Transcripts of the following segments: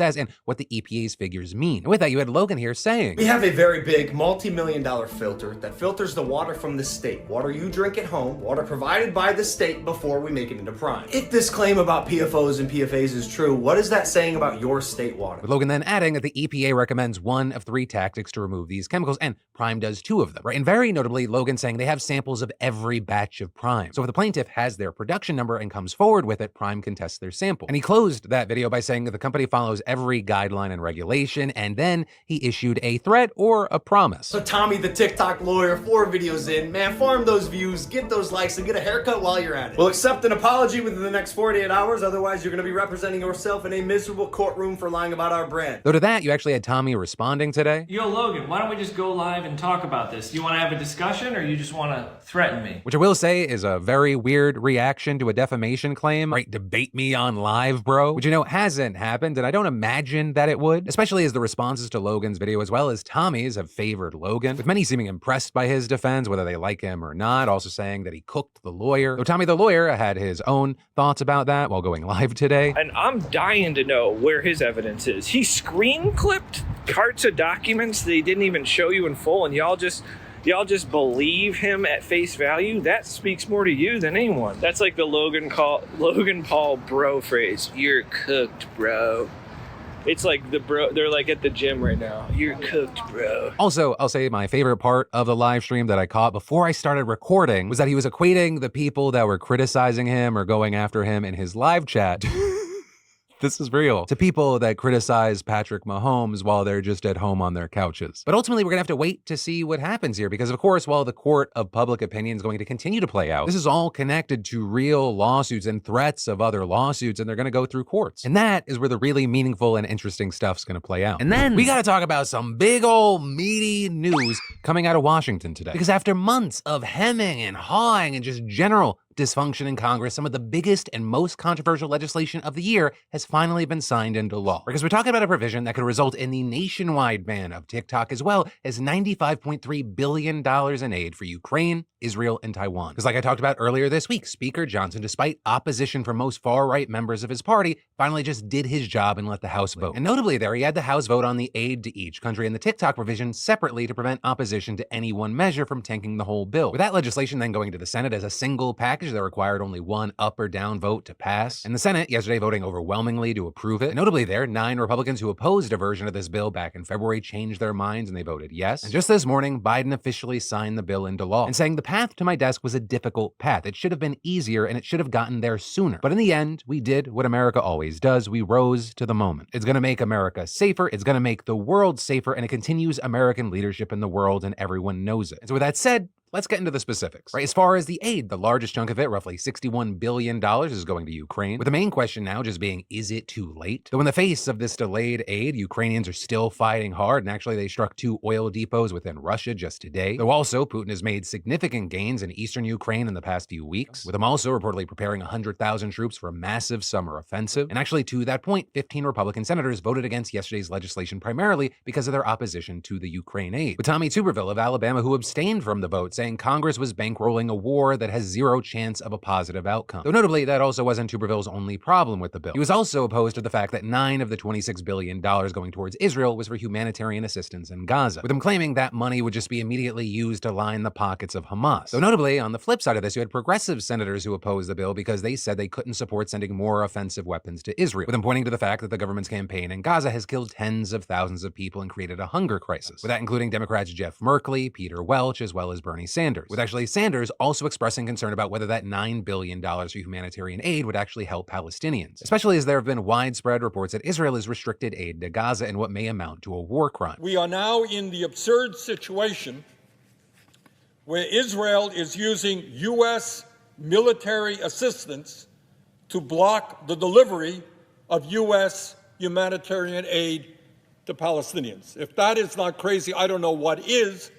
says and what the EPA's figures mean. And with that, you had Logan here saying, we have a very big multi-million-dollar filter that filters the water from the state. Water you drink at home, water provided by the state before we make it into Prime. If this claim about PFOs and PFAs is true, what is that saying about your state water? With Logan then adding that the EPA recommends 1 of 3 tactics to remove these chemicals, and Prime does 2 of them, right? And very notably, Logan saying they have samples of every batch of Prime. So if the plaintiff has their production number and comes forward with it, Prime can test their sample. And he closed that video by saying that the company follows every guideline and regulation, and then he issued a threat or a promise. So Tommy the TikTok lawyer, 4 videos in, man, farm those views, get those likes, and get a haircut while you're at it. We'll accept an apology within the next 48 hours, otherwise you're gonna be representing yourself in a miserable courtroom for lying about our brand. Though to that, you actually had Tommy responding today. Yo, Logan, why don't we just go live and talk about this? Do you want to have a discussion, or you just want to threaten me? Which I will say is a very weird reaction to a defamation claim, right? Debate me on live, bro. Which, you know, hasn't happened, and I don't imagine that it would, especially as the responses to Logan's video as well as Tommy's have favored Logan, with many seeming impressed by his defense, whether they like him or not, also saying that he cooked the lawyer. Though Tommy the lawyer had his own thoughts about that while going live today. And I'm dying to know where his evidence is. He screen clipped carts of documents that he didn't even show you in full, and y'all just believe him at face value. That speaks more to you than anyone. That's like the Logan Paul bro phrase. You're cooked, bro. It's like the bro, they're like at the gym right now. You're cooked, bro. Also, I'll say my favorite part of the live stream that I caught before I started recording was that he was equating the people that were criticizing him or going after him in his live chat this is real, to people that criticize Patrick Mahomes while they're just at home on their couches. But ultimately, we're gonna have to wait to see what happens here, because of course, while the court of public opinion is going to continue to play out, this is all connected to real lawsuits and threats of other lawsuits, and they're gonna go through courts. And that is where the really meaningful and interesting stuff's gonna play out. And then we gotta talk about some big old meaty news coming out of Washington today. Because after months of hemming and hawing and just general dysfunction in Congress, some of the biggest and most controversial legislation of the year has finally been signed into law. Because we're talking about a provision that could result in the nationwide ban of TikTok, as well as $95.3 billion in aid for Ukraine, Israel, and Taiwan. Because like I talked about earlier this week, Speaker Johnson, despite opposition from most far-right members of his party, finally just did his job and let the House vote. And notably there, he had the House vote on the aid to each country and the TikTok provision separately to prevent opposition to any one measure from tanking the whole bill. With that legislation then going to the Senate as a single package that required only one up or down vote to pass. And the Senate yesterday voting overwhelmingly to approve it. And notably there, 9 Republicans who opposed a version of this bill back in February changed their minds and they voted yes. And just this morning, Biden officially signed the bill into law and saying the path to my desk was a difficult path. It should have been easier and it should have gotten there sooner. But in the end, we did what America always does. We rose to the moment. It's gonna make America safer. It's gonna make the world safer, and it continues American leadership in the world, and everyone knows it. And so with that said, let's get into the specifics, right? As far as the aid, the largest chunk of it, roughly $61 billion, is going to Ukraine, with the main question now just being, is it too late? Though in the face of this delayed aid, Ukrainians are still fighting hard, and actually they struck 2 oil depots within Russia just today. Though also, Putin has made significant gains in eastern Ukraine in the past few weeks, with him also reportedly preparing 100,000 troops for a massive summer offensive. And actually, to that point, 15 Republican senators voted against yesterday's legislation primarily because of their opposition to the Ukraine aid. With Tommy Tuberville of Alabama, who abstained from the vote, saying Congress was bankrolling a war that has zero chance of a positive outcome. Though notably, that also wasn't Tuberville's only problem with the bill. He was also opposed to the fact that 9 of the $26 billion going towards Israel was for humanitarian assistance in Gaza, with him claiming that money would just be immediately used to line the pockets of Hamas. Though notably, on the flip side of this, you had progressive senators who opposed the bill because they said they couldn't support sending more offensive weapons to Israel, with them pointing to the fact that the government's campaign in Gaza has killed tens of thousands of people and created a hunger crisis, with that including Democrats Jeff Merkley, Peter Welch, as well as Bernie Sanders, with actually Sanders also expressing concern about whether that $9 billion for humanitarian aid would actually help Palestinians, especially as there have been widespread reports that Israel has restricted aid to Gaza in what may amount to a war crime. We are now in the absurd situation where Israel is using U.S. military assistance to block the delivery of U.S. humanitarian aid to Palestinians. If that is not crazy, I don't know what is.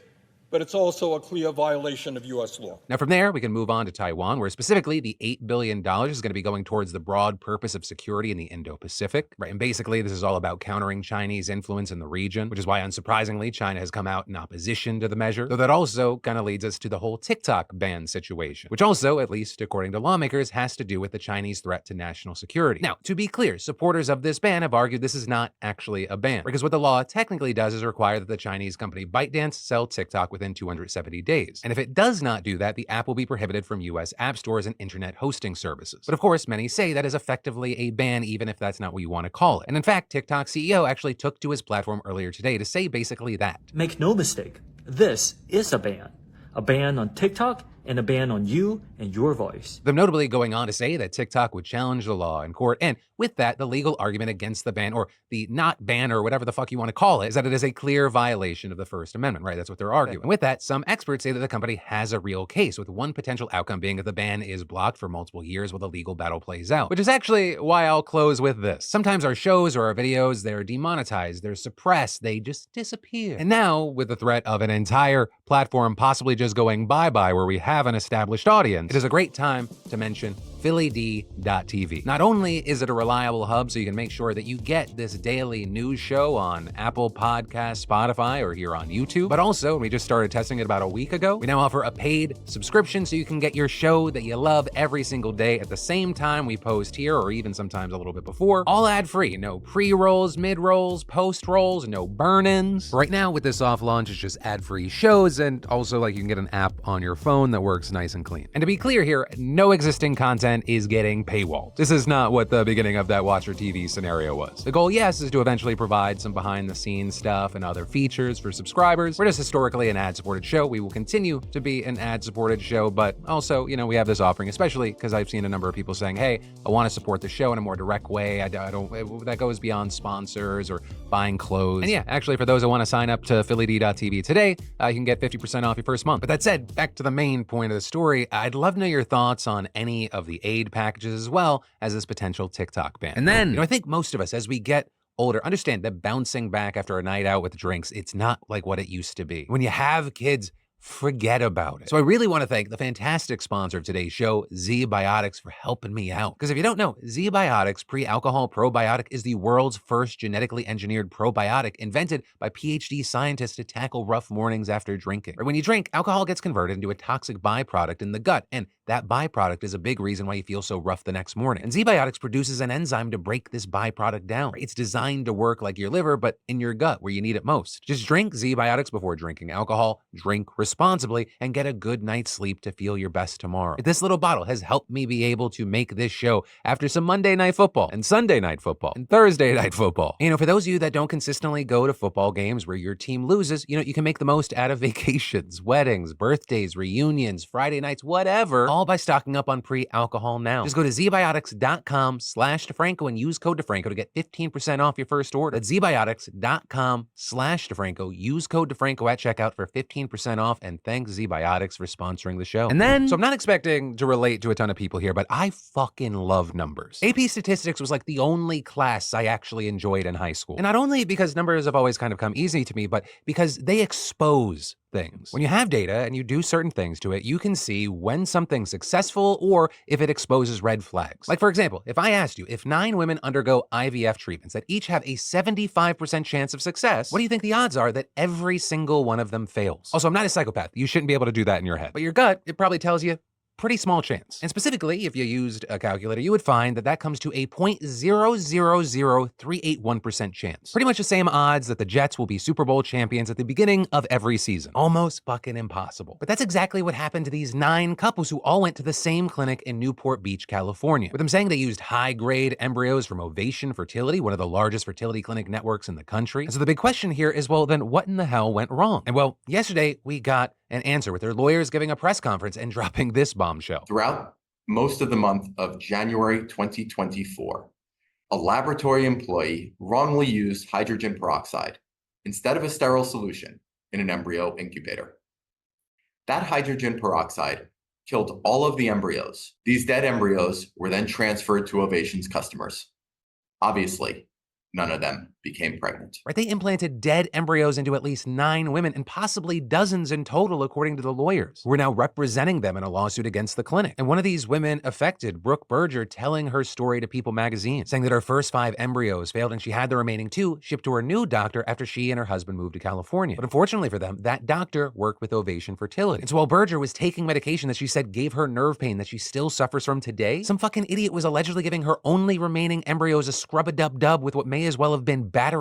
but it's also a clear violation of U.S. law. Now, from there, we can move on to Taiwan, where specifically the $8 billion is going to be going towards the broad purpose of security in the Indo-Pacific, right? And basically, this is all about countering Chinese influence in the region, which is why, unsurprisingly, China has come out in opposition to the measure. Though that also kind of leads us to the whole TikTok ban situation, which also, at least according to lawmakers, has to do with the Chinese threat to national security. Now, to be clear, supporters of this ban have argued this is not actually a ban, because what the law technically does is require that the Chinese company ByteDance sell TikTok within 270 days. And if it does not do that, the app will be prohibited from US app stores and internet hosting services. But of course, many say that is effectively a ban, even if that's not what you want to call it. And in fact, TikTok CEO actually took to his platform earlier today to say basically that. Make no mistake, this is a ban. A ban on TikTok and a ban on you and your voice. Them notably going on to say that TikTok would challenge the law in court, and with that, the legal argument against the ban, or the not ban, or whatever the fuck you want to call it, is that it is a clear violation of the First Amendment, right? That's what they're arguing. And with that, some experts say that the company has a real case, with one potential outcome being that the ban is blocked for multiple years while the legal battle plays out. Which is actually why I'll close with this. Sometimes our shows or our videos, they're demonetized, they're suppressed, they just disappear. And now, with the threat of an entire platform possibly just going bye-bye where we have an established audience, it is a great time to mention PhillyD.tv. Not only is it a reliable hub so you can make sure that you get this daily news show on Apple Podcasts, Spotify, or here on YouTube, but also, we just started testing it about a week ago, we now offer a paid subscription so you can get your show that you love every single day at the same time we post here, or even sometimes a little bit before, all ad-free. No pre-rolls, mid-rolls, post-rolls, no burn-ins. Right now, with this soft launch, it's just ad-free shows, and also like you can get an app on your phone that works nice and clean. And to be clear here, no existing content is getting paywalled. This is not what the beginning of that Watcher TV scenario was. The goal, yes, is to eventually provide some behind-the-scenes stuff and other features for subscribers. We're just historically an ad-supported show. We will continue to be an ad-supported show, but also, you know, we have this offering, especially because I've seen a number of people saying, hey, I want to support the show in a more direct way. I don't, that goes beyond sponsors or buying clothes. And yeah, actually, for those that want to sign up to PhillyD.tv today, you can get 50% off your first month. But that said, back to the main point of the story, I'd love to know your thoughts on any of the aid packages as well as this potential TikTok ban. And then, you know, I think most of us, as we get older, understand that bouncing back after a night out with drinks, it's not like what it used to be. When you have kids, forget about it. So I really want to thank the fantastic sponsor of today's show, ZBiotics, for helping me out. Because if you don't know, ZBiotics Pre-Alcohol Probiotic is the world's first genetically engineered probiotic invented by PhD scientists to tackle rough mornings after drinking. When you drink, alcohol gets converted into a toxic byproduct in the gut, and that byproduct is a big reason why you feel so rough the next morning. And ZBiotics produces an enzyme to break this byproduct down. It's designed to work like your liver, but in your gut where you need it most. Just drink ZBiotics before drinking alcohol, drink responsibly, and get a good night's sleep to feel your best tomorrow. This little bottle has helped me be able to make this show after some Monday night football and Sunday night football and Thursday night football. You know, for those of you that don't consistently go to football games where your team loses, you know, you can make the most out of vacations, weddings, birthdays, reunions, Friday nights, whatever, all by stocking up on pre-alcohol now. Just go to zbiotics.com/DeFranco and use code DeFranco to get 15% off your first order. That's zbiotics.com/DeFranco. Use code DeFranco at checkout for 15% off, and thanks ZBiotics for sponsoring the show. And then, so I'm not expecting to relate to a ton of people here, but I fucking love numbers. AP Statistics was like the only class I actually enjoyed in high school. And not only because numbers have always kind of come easy to me, but because they expose things. When you have data and you do certain things to it, you can see when something's successful or if it exposes red flags. Like, for example, if I asked you, if 9 women undergo IVF treatments that each have a 75% chance of success, what do you think the odds are that every single one of them fails? Also, I'm not a psychopath. You shouldn't be able to do that in your head. But your gut, it probably tells you pretty small chance. And specifically, if you used a calculator, you would find that that comes to a 0.000381% chance. Pretty much the same odds that the Jets will be Super Bowl champions at the beginning of every season. Almost fucking impossible. But that's exactly what happened to these 9 couples who all went to the same clinic in Newport Beach, California, with them saying they used high-grade embryos from Ovation Fertility, one of the largest fertility clinic networks in the country. And so the big question here is, well, then what in the hell went wrong? And well, yesterday we got an answer with their lawyers giving a press conference and dropping this bombshell. Throughout most of the month of January 2024, a laboratory employee wrongly used hydrogen peroxide instead of a sterile solution in an embryo incubator. That hydrogen peroxide killed all of the embryos. These dead embryos were then transferred to Ovation's customers. Obviously, none of them became pregnant. Right? They implanted dead embryos into at least 9 women and possibly dozens in total, according to the lawyers, who are now representing them in a lawsuit against the clinic. And one of these women affected, Brooke Berger, telling her story to People magazine, saying that her first 5 embryos failed and she had the remaining 2 shipped to her new doctor after she and her husband moved to California. But unfortunately for them, that doctor worked with Ovation Fertility. And so while Berger was taking medication that she said gave her nerve pain that she still suffers from today, some fucking idiot was allegedly giving her only remaining embryos a scrub-a-dub-dub with what may as well have been battery